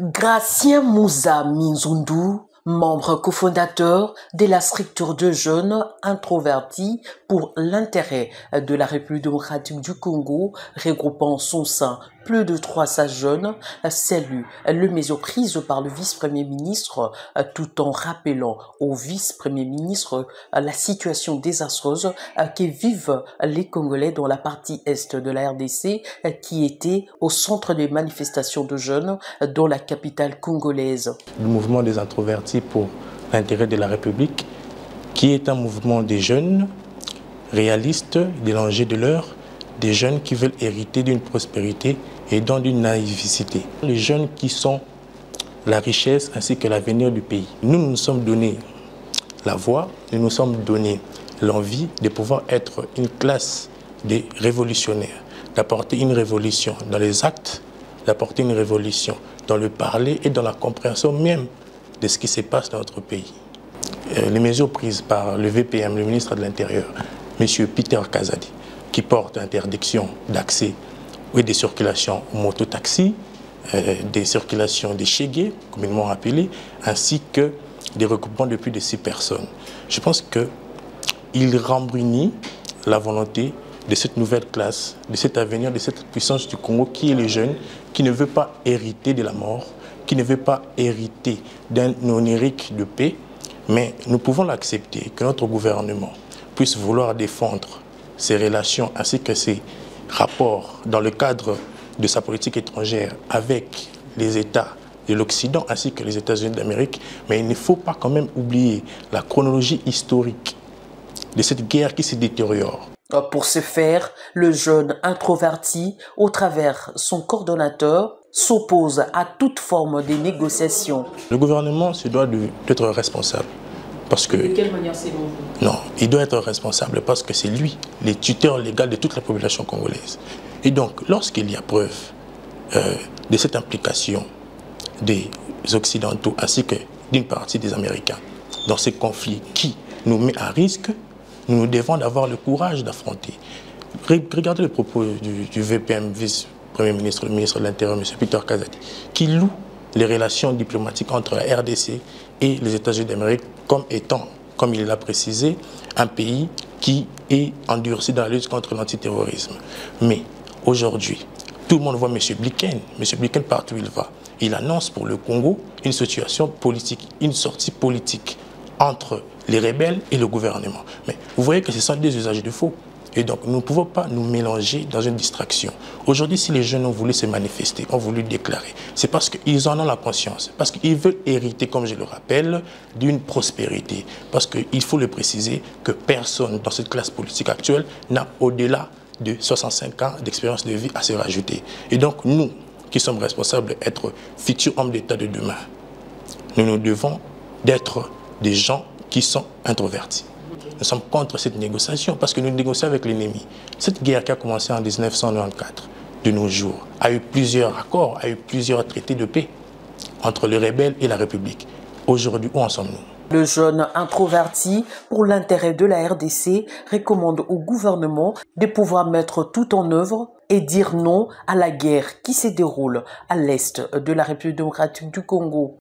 Gratien Moussa Minzundu, membre cofondateur de la structure de jeunes introvertis pour l'intérêt de la République démocratique du Congo, regroupant en son sein plus de 300 jeunes, salue les mesures prises par le vice-premier ministre tout en rappelant au vice-premier ministre la situation désastreuse que vivent les Congolais dans la partie est de la RDC qui était au centre des manifestations de jeunes dans la capitale congolaise. Le mouvement des introvertis pour l'intérêt de la République, qui est un mouvement des jeunes réalistes, des l'enjeu de l'heure, des jeunes qui veulent hériter d'une prospérité et non d'une naïveté. Les jeunes qui sont la richesse ainsi que l'avenir du pays. Nous nous sommes donné la voie, nous nous sommes donné l'envie de pouvoir être une classe de révolutionnaires, d'apporter une révolution dans les actes, d'apporter une révolution dans le parler et dans la compréhension même de ce qui se passe dans notre pays. Les mesures prises par le VPM, le ministre de l'Intérieur, M. Peter Kazadi, qui porte interdiction d'accès et de circulation aux mototaxis, des circulations des chégués, communément appelés, ainsi que des regroupements de plus de 6 personnes. Je pense qu'il rembrunit la volonté de cette nouvelle classe, de cet avenir, de cette puissance du Congo qui est les jeunes, qui ne veut pas hériter de la mort, qui ne veut pas hériter d'un onirique de paix, mais nous pouvons l'accepter que notre gouvernement puisse vouloir défendre ses relations ainsi que ses rapports dans le cadre de sa politique étrangère avec les États de l'Occident ainsi que les États-Unis d'Amérique, mais il ne faut pas quand même oublier la chronologie historique de cette guerre qui se détériore. Pour ce faire, le jeune introverti, au travers son coordonnateur, s'oppose à toute forme de négociation. Le gouvernement se doit d'être responsable. Parce que, de quelle manière selon vous? Non, il doit être responsable parce que c'est lui, le tuteur légal de toute la population congolaise. Et donc, lorsqu'il y a preuve de cette implication des Occidentaux ainsi que d'une partie des Américains dans ces conflits qui nous met à risque, nous devons avoir le courage d'affronter. Regardez le propos du VPM, vice-premier ministre, le ministre de l'Intérieur, M. Peter Kazadi, qui loue les relations diplomatiques entre la RDC et les États-Unis d'Amérique comme étant, comme il l'a précisé, un pays qui est endurci dans la lutte contre l'antiterrorisme. Mais aujourd'hui, tout le monde voit M. Blinken. M. Blinken, partout où il va, il annonce pour le Congo une situation politique, une sortie politique entre les rebelles et le gouvernement. Mais vous voyez que ce sont des usages de faux. Et donc, nous ne pouvons pas nous mélanger dans une distraction. Aujourd'hui, si les jeunes ont voulu se manifester, ont voulu déclarer, c'est parce qu'ils en ont la conscience, parce qu'ils veulent hériter, comme je le rappelle, d'une prospérité. Parce qu'il faut le préciser que personne dans cette classe politique actuelle n'a au-delà de 65 ans d'expérience de vie à se rajouter. Et donc, nous, qui sommes responsables d'être futurs hommes d'État de demain, nous nous devons d'être des gens qui sont introvertis. Nous sommes contre cette négociation parce que nous négocions avec l'ennemi. Cette guerre qui a commencé en 1994, de nos jours, a eu plusieurs accords, a eu plusieurs traités de paix entre les rebelles et la République. Aujourd'hui, où en sommes-nous? Le jeune introverti, pour l'intérêt de la RDC, recommande au gouvernement de pouvoir mettre tout en œuvre et dire non à la guerre qui se déroule à l'est de la République démocratique du Congo.